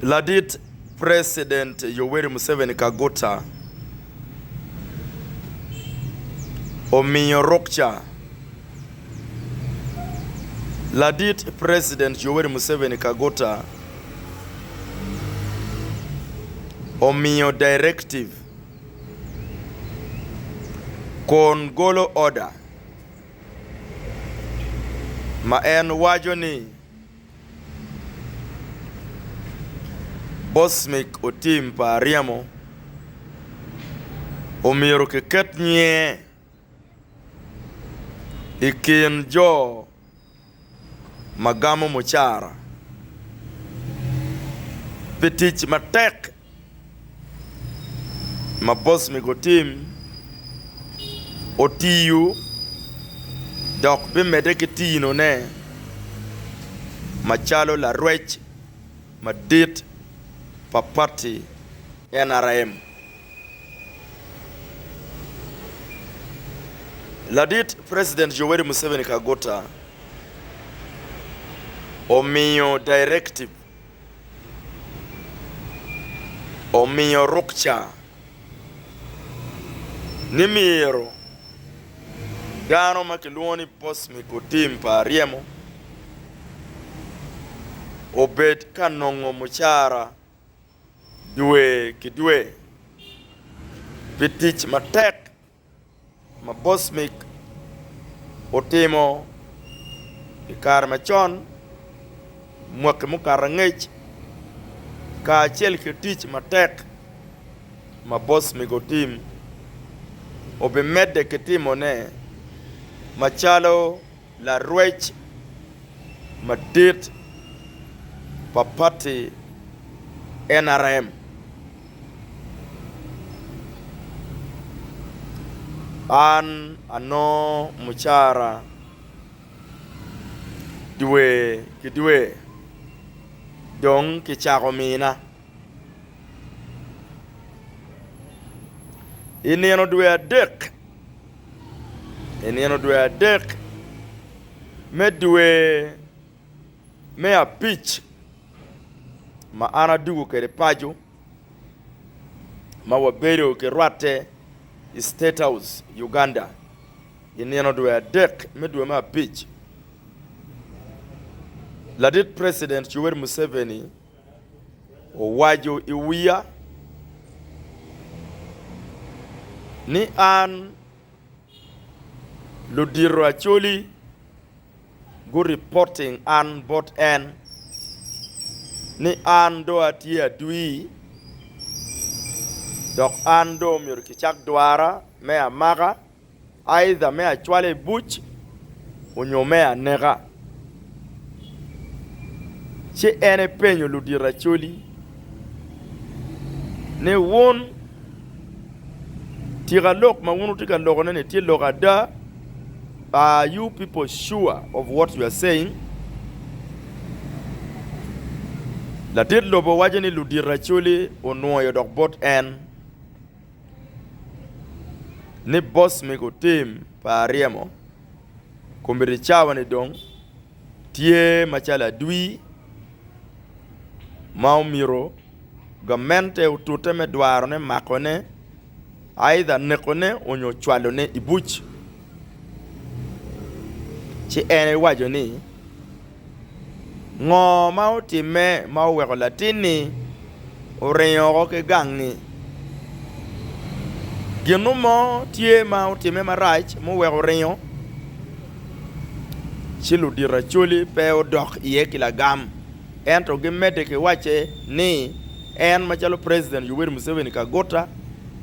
Ladit President Yoweri Museveni Kagota omiyo rokcha. Ladit President Yoweri Museveni Kagota omiyo Directive kon golo order ma en wajo ni Bosmik otim pa Aryoni omiro keket nye ikin jo magamo mochara petich matek ma Bosmik otim otiyu dok bimede kitino ne machalo la rwech madit papati NRM. Ladit President Yoweri Museveni Kagota omiyo Directive omiyo rukcha nimiro gano makiluoni Bosmik otim pa Aryoni obed kanongo mochara dwe kidwe pitich matek ma Bosmik otimo ikar machon mwak mukar ngech ka achiel kitich matek ma Bosmik otim obe mede kitimo ne machalo la rwech madit papati NRM. An ano muchara dwe kidwe dong kichako mina inieno dwe adek me apich ma ana dugu kere pajo ma wabedo ke rwate State House Uganda inieno dwe adek me dwe ma apich Ladit President Yoweri Museveni owajo iwiya ni an ludiro acholi go reporting an bot en ni an do atia dwi dok an do mir kichak dwara me amaga aidha me achwale buch onyome anega che ene penyo ludira choli ne won tira lok ma wonu tika lok ne ti lokada. Are you people sure of what you are saying? La dit lobo wajeni ludira choli onwo yodok bot en ni Bosmik otim pa Aryoni kumbiri chawa ni dong tie machala dwi maumiro gamente utute me dwaro ne makone aidha nekone onyo chwalo ne ibuch chi ene wajo ni ngo ma otime ma oweko latini orinyo ke gangi gino mo tie ma otime marach mo weko rinyo chi ludira choli pe odok iye kilagam ento gimede ke wache ni en machalo President Yoweri Museveni Kagota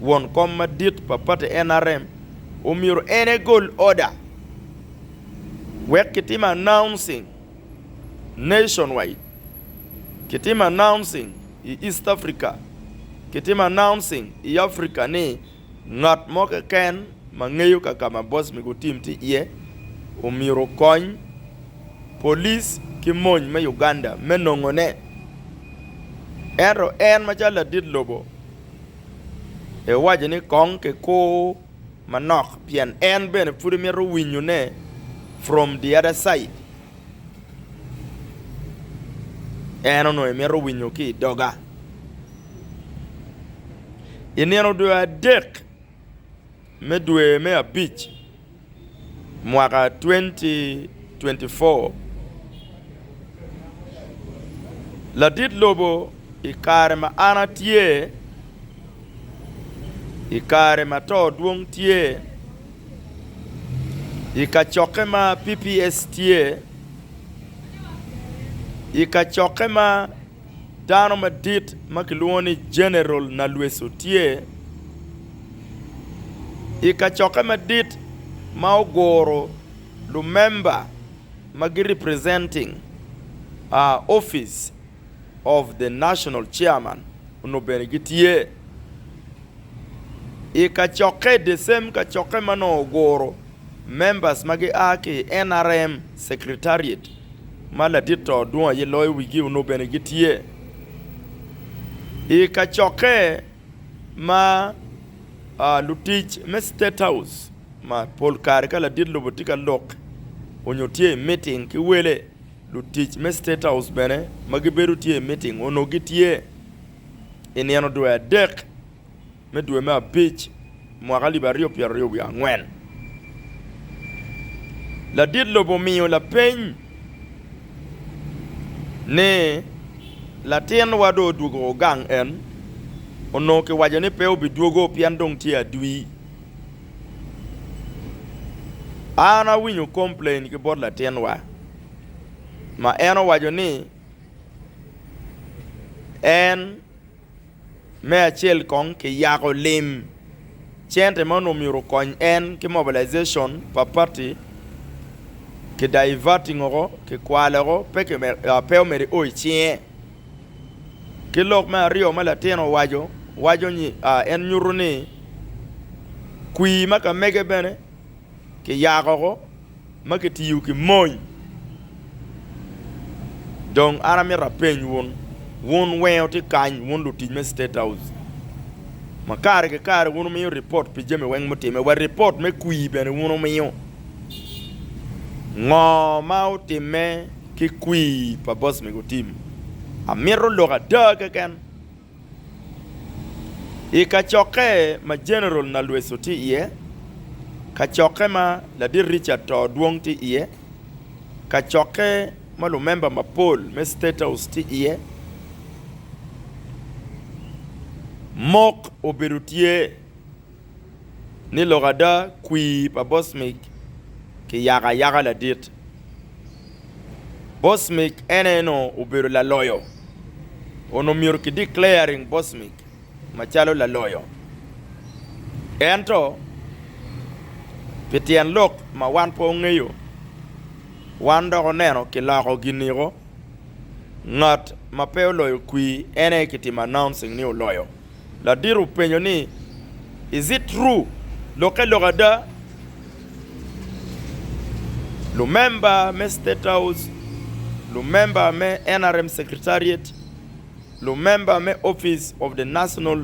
won kom madit papate NRM omiro ene goal order wek kitima announcing nationwide, kitima announcing in East Africa, kitima announcing in Africa ni ngat moke ken mangeyo kama Bosmik otim ti iye omiro kony police kimony me Uganda menongone ero en machala dit lobo e waje ni kong ke ko manok pien en bene puri mero winyo ne from the other side eno no emero winyo ki doga ineno dwe adek me dwe me abich mwaka 2024 ladit lobo ikare ma ana tie ikare ma to duong tie ikachoke ma PPS tie ikachoke ma dano ma dit makiluoni general na lweso tie ikachoke ma dit ma ogoro lu member magi representing office of the national chairman uno benigi tie ikachoke the same kachoke ma no ogoro members magi aki NRM secretariat mala dito duwa ye loy wigi uno benigi tie ikachoke ma lutich me state house ma pol karika la dit lobotika lok onyotie meeting ki wele lutich me state house bene magiberu tie meeting onogitie eniano dwe dek me dwe ma beach mwaka libario piario bi angwen la dit lobo miyo la peny ne la tien wado dugo gang en ono ke wajane peo bi dugo pian dong tia dui ana winyo complain ke bod la tien wa ma eno wajone en me achel kong ke yago lim chente mono miro kony en ke mobilization pa party ke diverting oro ke kwalero pe ke peo meri oichie ke lok ma rio ma la teno wajo ni en nyuruni kui maka mege bene ke yago maka tiyu ki moy donc ana mi rapeny won weyo ti kany won lu tij me state house makare ke kare won mi report pi jeme weng mutime wa report me kui bene won mi ngo mau time ki kui pa boss me go team amiro loga daga kan ikachoke ma general na lweso ti iye kachoke ma la dir Richard to duong ti iye kachoke ma lu member ma Paul me state house ti iye mok oberutie ni logada kui pa boss me ki yaga la dit Bosmik eneno uberu la loyo ono miur ki declaring Bosmik machalo la loyo ento pitian lok ma wan po ngeyo wan do neno ki lago giniro ngat ma peo loyo kui ene kitima announcing ni loyo la diru penyo ni is it true logada lo member me state house lo member me NRM secretariat lo member me office of the national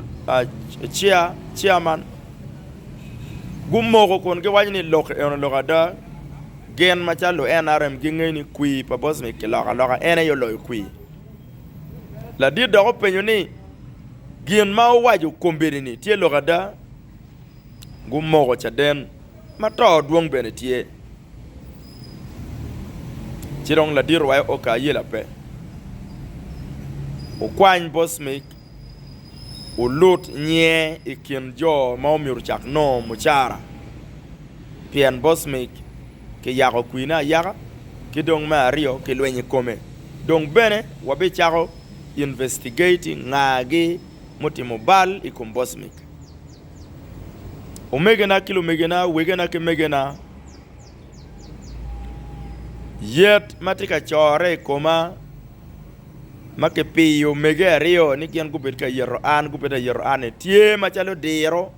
chairman gummo kon ke wajni logada gen machalo NRM gingeni kui pa boss me ke loga ene yo loy kui la dir do penyo ni gen ma waju kombere ni tie logada gummo ko chaden mato duong bene tie chirong la dir wa oka yela pe o kwany Bosmik o lot nye ikin jo ma omiur chak no muchara pian Bosmik ke yago kuina yaga ke dong ma rio ke lwenye kome dong bene wabe chako investigating ngagi mutimo bal ikum Bosmik o megena kilo megena wegena ke megena yet matika chore koma make piyo Mege rio ni kian gubet ka yero an tie machalo diro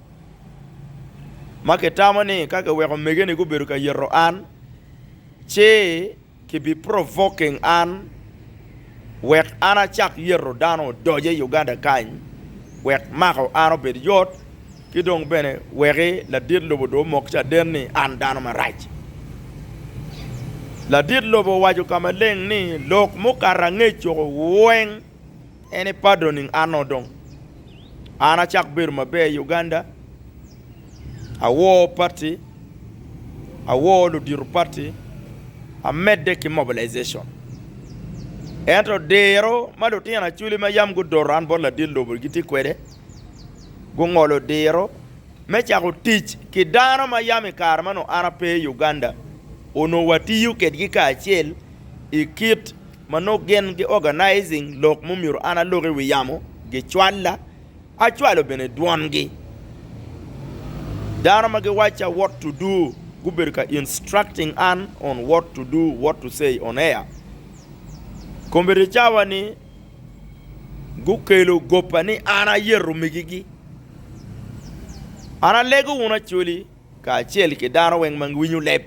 make tamani kaka weko Mege ni gubet ka yero an che ki be provoking an wek ana chak yero dano doje Uganda kany wek mako ano bed yot kidong bene wege la dir lobo do mokcha derni an dano maraj la dit lobo waju kama leng ni lok mukara ngecho weng ene pardoning anodong ana chak bir mabe Uganda a war party a war ludiru party a medde ki mobilization ento dero malu tiana chuli ma yam gu doran bon la dit lobo giti kwede gu ngolo dero me chago teach ki dano ma yami karmano ana pe Uganda ono watiyu kedgi ka achel ikit mano gen gi organizing lok mumiro ana loge wiyamo gi chwalla a chwalo bene duongi dano ma gi wacha what to do guberka instructing an on what to do, what to say on air kombere chawani gukelo gopani ana yeru migigi ana lego una chuli ka achel ki dano weng mangwinyu lep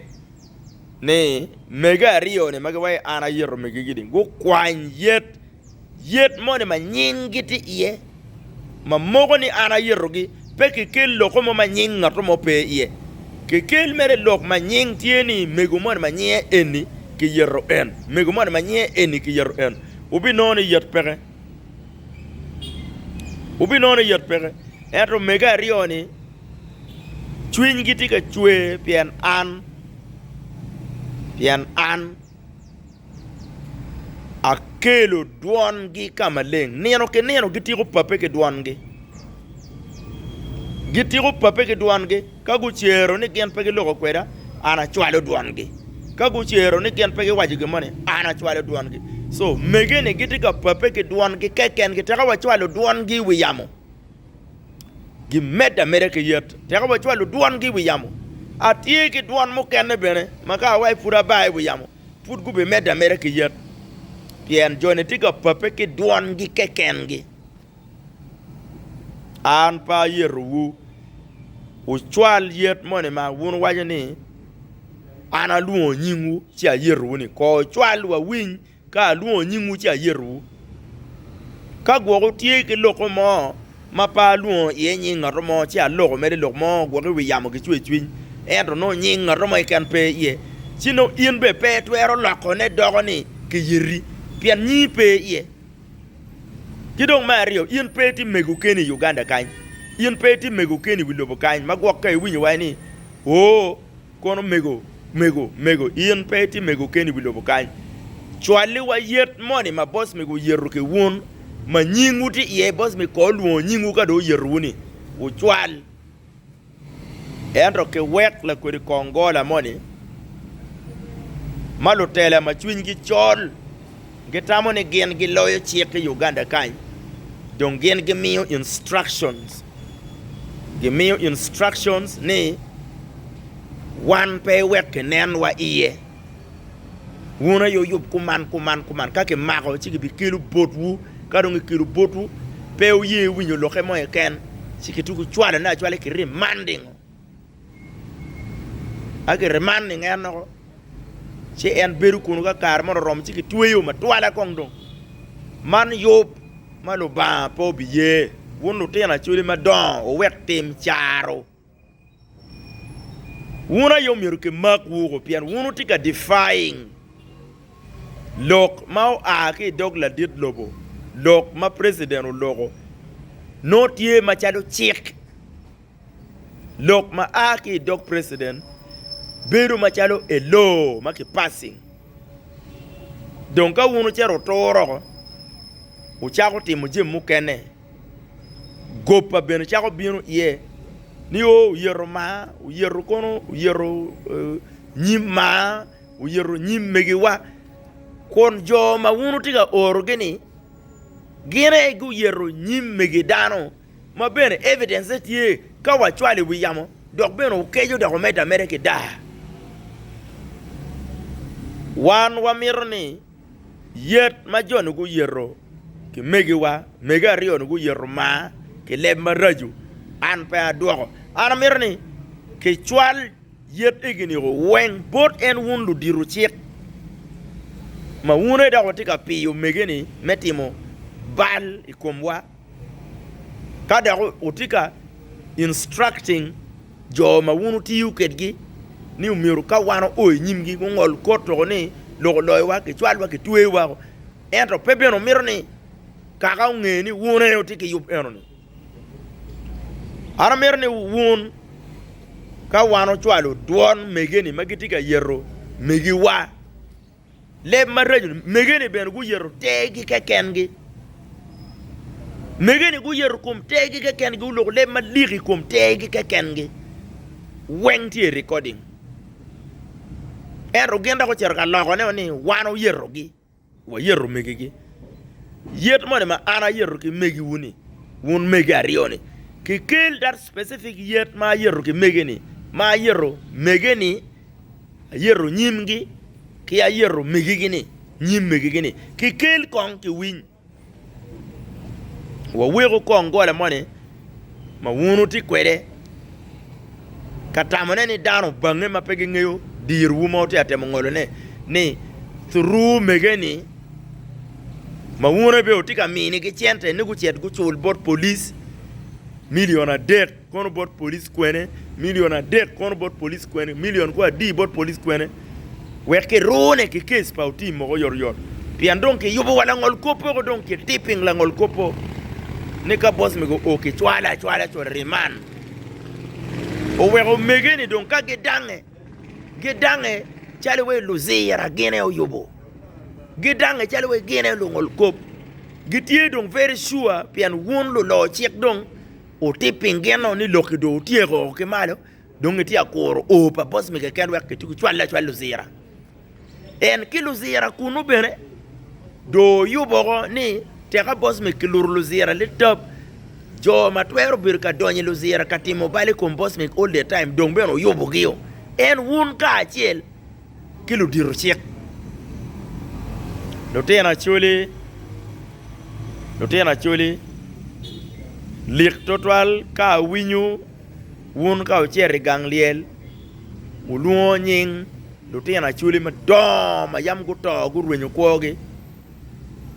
ne Mege Aryoni magawai ana yero Mege gidi go kwan yet mone ma nyingiti iye ma mogo ni ana yero gi pe ke kel loko mo ma nying ngato mo pe iye ke kel mere lok ma nying tieni mego mone ma nye eni ki yero en mego mone ma nye eni ki yero en ubi noni yet pere ento Mege Aryoni chwin giti ka chwe pian an akelo duan gi kamaleng neno gitigo pape ke duan gi kagu chero ni gen pege logo kweda ana chwalo duan gi kagu chero ni gen pege waji gemane ana chwalo duan gi so Mege ne gitiga pape ke duan gi keken gi taka wa chwalo duan gi wiyamo gi meda mere ke yet taka wa chwalo duan gi wiyamo atie ki duan mo kenne bene maka wai pura bai wiyamo put gube meda mere ke yet pien jone tiga pape ki duan gi keken gi an pa yeru u chwal yet mone ma wun wajani ana luo nyingu chia yeru ni ko chwal wa win ka luo nyingu chia yeru ka gwo tie ki loko mo ma pa luo ye nyinga romo chia loko mere loko mo gwo wiyamo ki chwe endo no nyinga romo ikan pe ye chino ien be pe twero loko ne dogoni ki yiri pian nyi pe ye kidong Mario ien pe ti Mege keni Uganda kan ien pe ti Mege keni wilobo kan magwok kai winyi wani kono Mege ien pe ti Mege keni wilobo kan chwali wa yet money ma boss Mege yeru ke won ma nyingu ti ye boss me ko luo nyingu ka do yeru ni u chwal endo ke wek la kuri kongola moni malo tele ma chwin gi chol getamo ne gen gi loyo chieke Uganda kan don gen gi miyo instructions ni wan pe wek nen wa iye wuna yo yub kuman kake mako chiki bi kilu botu kadongi kilu botu pe uye winyo loke mo ken chiki tuku chwala na chwale ki remanding ake remanding eno che en beru kunu ka kar mo rom chiki tuweyo ma twala kongdong man yop malo ba po biye wunu tena chuli ma don o wek tim charo wuna yo miru ke mak wugo pian wunu tika defying lok mau ake dog la dit lobo lok ma president o logo notie ma chado chik lok ma ake dog president beru ma chalo elo ma ki passing donc ka wunu chero toro u chako timu je mukene gopa ben chako binu ye ni o yero ma u yero kono u yero nyima u yero nyimmege wa kon jo ma wunu tiga orgeni gire gu yero nyimmege dano ma ben evidence tie ka wa chwale wi yamo dok ben o kejo da ko meta mere ke da wan wa mirni yet ma jonu gu yero ki Mege wa Mege Aryoni gu yero ma ke leb ma raju an pa dogo ana mirni ke chwal yet egini go wen bot en wundu diru chik ma wune da ko tika piyo Mege ni metimo bal ikomwa kada ko utika instructing jo ma wunu tiyu kedgi ni umiru ka wano oi nyimgi ngol koto ni lo loy wa ke chwal wa ke tuwe wa ento pepe no miro ni kaka ngeni wona yo tiki yup eno ni ara miro ni won ka wano chwalo duon megeni magitika yerro megi wa le maraju megeni ben gu yerro tegi ke kengi megeni gu yerro kum tegi ke kengi ulo le maliri kum tegi ke kengi wenti recording ero genda ko cerka logo ne ni wano yerro gi wa yerro megi gi yet mo ma ana yerro ki megi wuni won megi Aryoni ki kill that specific yet ma yerro ki megeni ma yerro megeni yerro nyimgi ki ya yerro megigini nyim megigini ki kill kong ki win wa wego kong gole mone ma wunu ti kwede katamone ni dano bange ma pegi ngeyo dir wumo ti atemo ngolo ne ni through megeni ma wunu be otika mini ki chente ni ku chet ku chul bot police million a det kono bot police kwene million a det kono bot police kwene million kwa di bot police kwene weke rone ki case pa uti mo yor pian donc yubo wala ngol kopo ko donc tipping la ngol kopo ne ka boss me go okay chwala riman o wego megeni donc ka gedange chale we luzira gene o yubo gedange chale we gene lo ngol kop gitie donc very sure pian won lo chek donc o tipping geno ni lokido tiego ke malo donc ti akoro o pa boss me ke kan wek ti chwala luzira en kilo zira kunu bene do yubo ni te ka boss me kilo luzira le top jo matwero birka donye luzira katimo bale kom boss me all the time donc beno yubo giyo en wun ka achiel kilo diro chek do tena chuli lik total ka winyu wun ka ocheri gangliel uluo nying lutiana chuli ma doma yam gu to gu rwenyo kwogi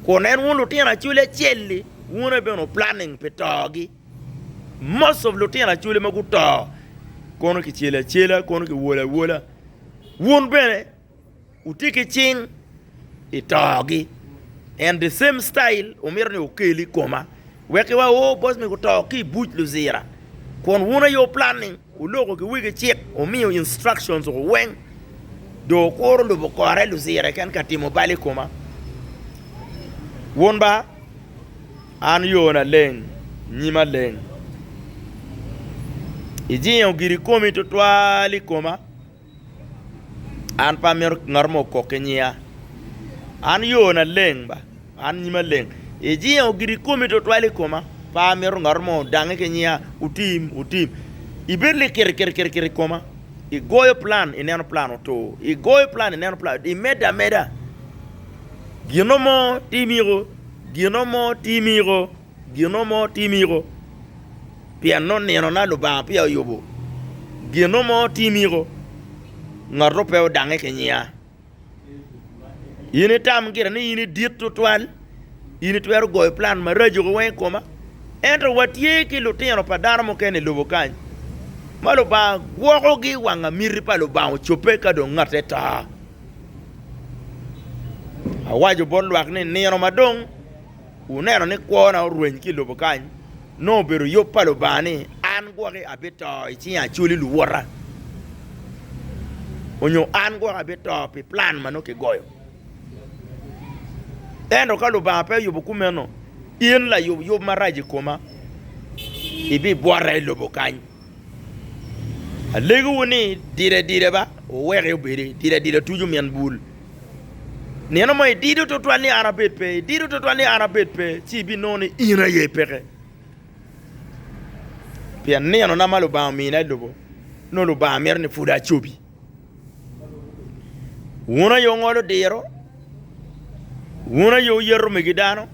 konen wun lutiana chuli chelli wun beno planning petogi most of lutiana chuli ma gu to kono ki chela kono ki wola wun bene utiki ching itogi and the same style umirni ukeli koma weke wa o boss me gu to ki buch luzira kon wun yo planning ulogo ki wigi chik umiyo instructions o weng do koro lo bokore luzira kan katimo bali koma wonba an yona leng nyima leng ijiyo giri komi to twali koma an pamer ngarmo kokenya an yona leng ba an nyima leng ijiyo giri komi to twali koma pamer ngarmo dange kenya utim iberle ker koma igoyo plan ineno plano to igoyo plan ineno plan imeda ginomo timiro piano neno na lo ba pia yobo ginomo timiro ngaro pe dange kenya yini tam gira ni yini dit to twal yini twero goyo plan ma rajo ko wen koma ento watie ki lutino padano mo kene lobo kan malo ba gwogi wanga miri palo ba chope ka do ngate ta awajo bolwak ni neno madong uneno ni kwona rueny ki lobo kan no beru yo palo bani an gwogi abeto ichinya chuli luwora onyo an gwogi abeto pi plan mano ke goyo endo ka lo ba pe yubo kumeno ien la yo maraji koma ibi bwara lobo kan alegu woni dire ba o were obere dire tuju men bul neno moy dido to twani arabet pe ci bi noni ina ye pere pia neno na malo ba mi na lobo no lo ba mer ni fuda chobi wona yo ngolo diro wona yo yerro megidano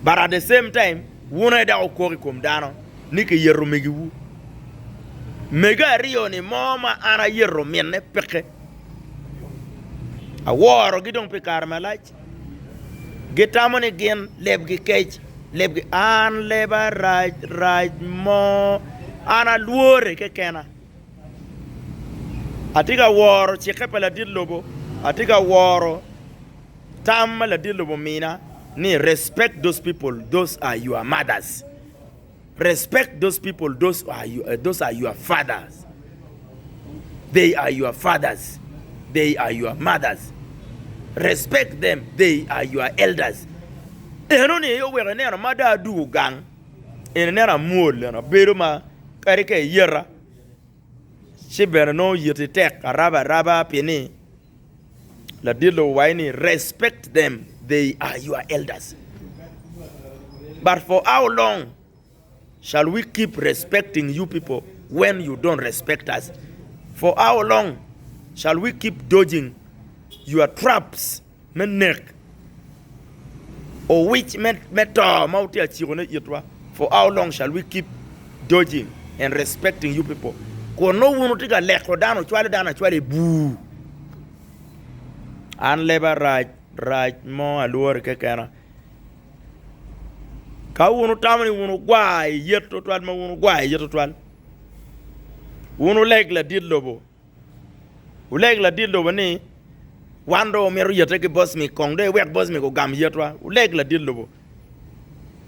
but at the same time wona da okori kom dano ni ke yerro megiwu Mege Aryoni moma ana yerro menne peke Aworogi dong pe karmalaj getamone gen lebgi kech lebgi an leba raj mo ana luore ke kena atiga woro chikepe la dit lobo atiga woro tam la dit lobo mina ni respect those people, those are your mothers. Respect those people, those are your fathers. They are your fathers. They are your mothers. Respect them. They are your elders. Enoni yo wera nera mada du gang. Nera mul na beruma karike yera. Shibera no yete tek raba peni. La dilo waini respect them. They are your elders. But for how long shall we keep respecting you people when you don't respect us? For how long shall we keep dodging your traps, menek, or which for how long shall we keep dodging and respecting you people? Kono wunu tiga leko dano chwale boo. An leba raj mo aluor kekena. Ka wunu tamani wunu gwai yeto twal ma wunu gwai yeto twal. Wunu leg la dit lobo. Uleg la dit lobo ni wando meru yete ki boss mi kongde wek boss mi ko gam yetwa. Uleg la dit lobo.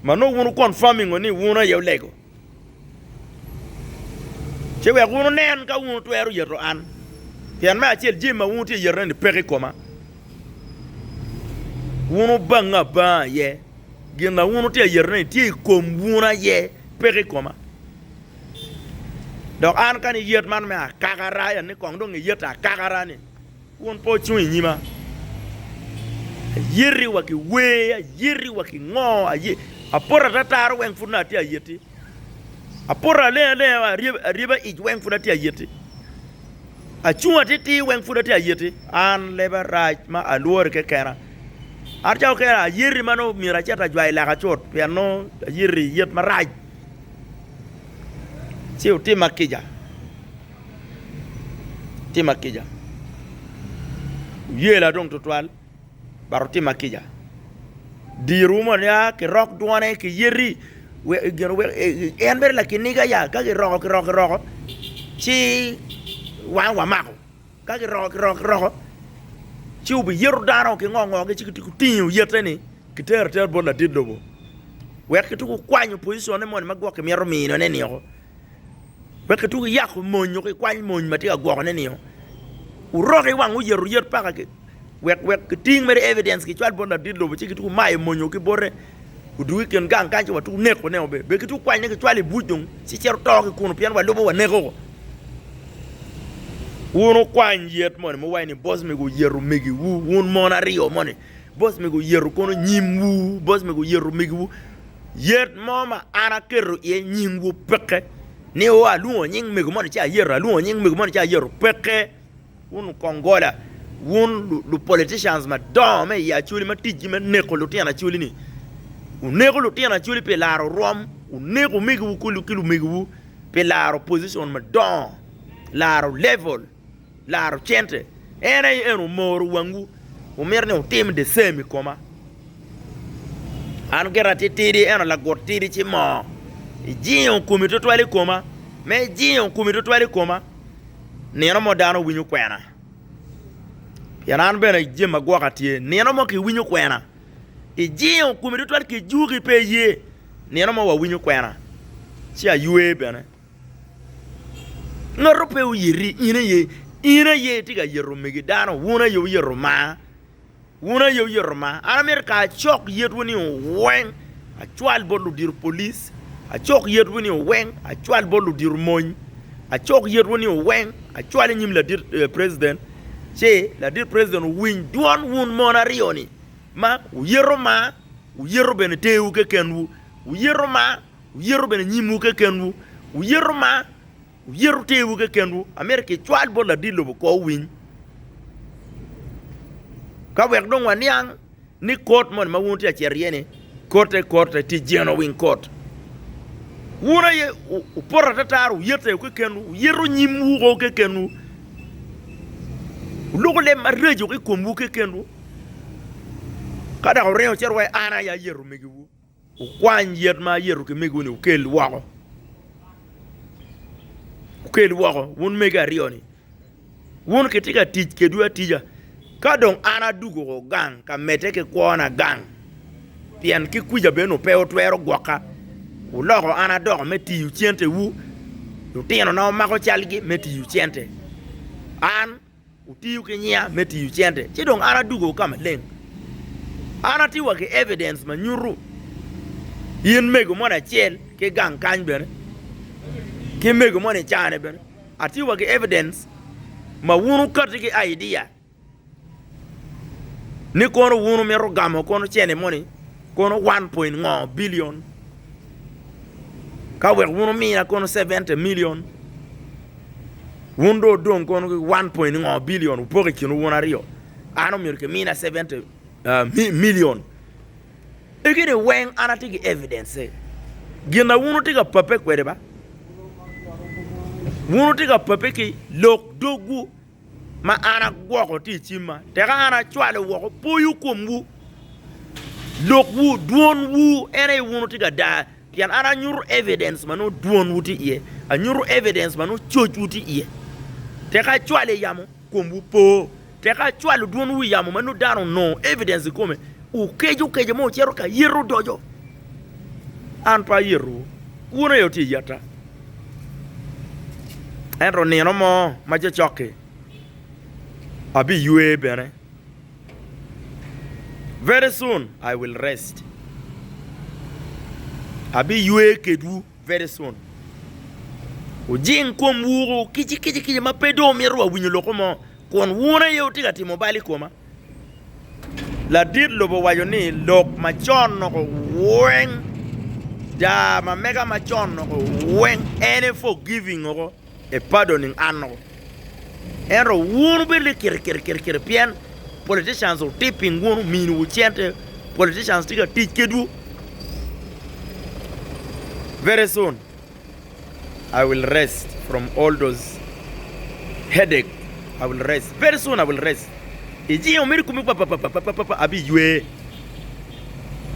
Mano wunu confirming oni wunu ye lego. Chewe wunu nen ka wunu tweru yeto an. Pian ma achel jima wunu ti yero ni peri koma. Wunu banga ba ye. Gina wunu ti yero ni ti kom wuna ye peri koma. Donc an kan yet man me kakara ya ni kong dong yet a kakara ni won po chu nyima yiri waki we yiri waki ngo apora tatar wen funa ti yeti apora le riba ij wen funa ti yeti a chuwa ti wen funa ti yeti an leba raj ma alwor ke kera arjaw kera yiri mano mira chata jwai la ka chot piano yiri yet ma raj si utima kija yela dong total baro tima kija dirumo ya ke rock duane ke yeri enber la kiniga ya ka ke rock chi wa mako ka ke rock chi ubi yeru daro ke ngongo ke chi tinyu yetani ke ter bola didobo we ke tu kwanyu position mo ma gwo ke mero mino ne niyo Weke tu yak monyo ke kwany mony mati agwok ne niyo. Uroke wang u yeru yer paka ke. Wek ting mere evidence ke chwal bonda didlo bichi kitu mae monyo ke bore. Uduwi ken gang kanchi watu neko ne obe. Be kitu kwany ne ke chwali bujung. Si cheru toke kuno pian wa lobo wa neko. Uno kwany yet mone mo wayni boss me go yeru megi wu won mona rio mone. Boss me go yeru kono nyim wu. Boss me go yeru megi wu. Yet mama ana keru ye nyim wu peke. Ni wa luo nying megu mon cha yero luo nying megu mon cha yero peke un kongola un lu politicians ma dome ya chuli ma tiji ma neko lu tiana chuli ni un neko lu tiana chuli pe laro rom un neko megu kulu kilu megu pe laro position ma don laro level laro chente ene moru wangu o merne o tem de semi koma an gerati tidi eno la gortidi chi mo jion kumito twali koma me jion kumito twali koma neno mo dano winyu kwena yanan bena jema gwakatie neno mo ki winyu kwena jion kumito twali ki jugi pe ye neno mo wa winyu kwena chia yue bena ngoro pe uyiri ina ye tiga yero megi dano wuna yo yero ma America chok yetwini wen a chwal bolu dir police a chok yet woni wen a chwal bolu dir moñ a chok yet woni wen a chwal nyim la dir president che la dir president win duan won mon Aryoni ma u yero ben tewu ke kenwu u yero ben nyimu ke kenwu u yero tewu ke kenwu America chwal bolu dir lo ko win ka wek dong waniang ni court mon ma won ti a cheriene court ti jeno win court wuna ye upora tataru yete ko kenu yeru nyimu ko ke kenu lugo le marrejo ko kombu ke kenu kada ko reo cherwa ana ya yeru megiwu ukwan yet ma yeru ke megu ni ukel wako won mega Aryoni wun ke tiga tij ke dua tija ka dong ana dugo go gang ka mete ke kuona gang pian ki kuja beno peo twero gwaka ulogo ana dogo meti yu chiente wu utino na mako chalgi meti yu chiente an utiyu ke nyia meti yu chiente chi dong ana dugo kama leng ana tiwa ke evidence ma nyuru yin mego mona chel ke gang kany bere ke mego mona chane bere atiwa ke evidence ma wunu kati ke idea ni kono wunu mero gamo kono chene money kono 1.5 billion ka wer wunu mina kono 70 million wundo don kono 1.5 billion upoke kino wuna rio ano mirke mina 70 million egede weng anatigi evidence gina wunu tiga pape kwede ba wunu tiga pape ki lok dogu ma ana gwoko ti chima teka ana chwale woko poyu kombu lok wu duon wu ene wunu tiga da pian ana nyuru evidence manu duon wuti iye a nyuru evidence manu choch wuti iye teka chwale yamu kombu po teka chwale duon wu yamu manu dano no evidence kome ukeje mo chero ka yero dojo an pa yero wuna yoti yata enro nino mo maje choke abi yue bene very soon I will rest abi yue kedu very soon ujing kom wuro kiji ma pedo mero winyo lokomo kon wuna yoti gati mobile koma la dit lobo wayoni lok machon no weng da ma mega machon no weng any forgiving or a pardoning anno ero wunu bele kir pian politicians or tipping wunu minu chente politicians tiga tikedu very soon I will rest from all those headache. I will rest very soon. I will rest. Iji omeri kumi papa abi yue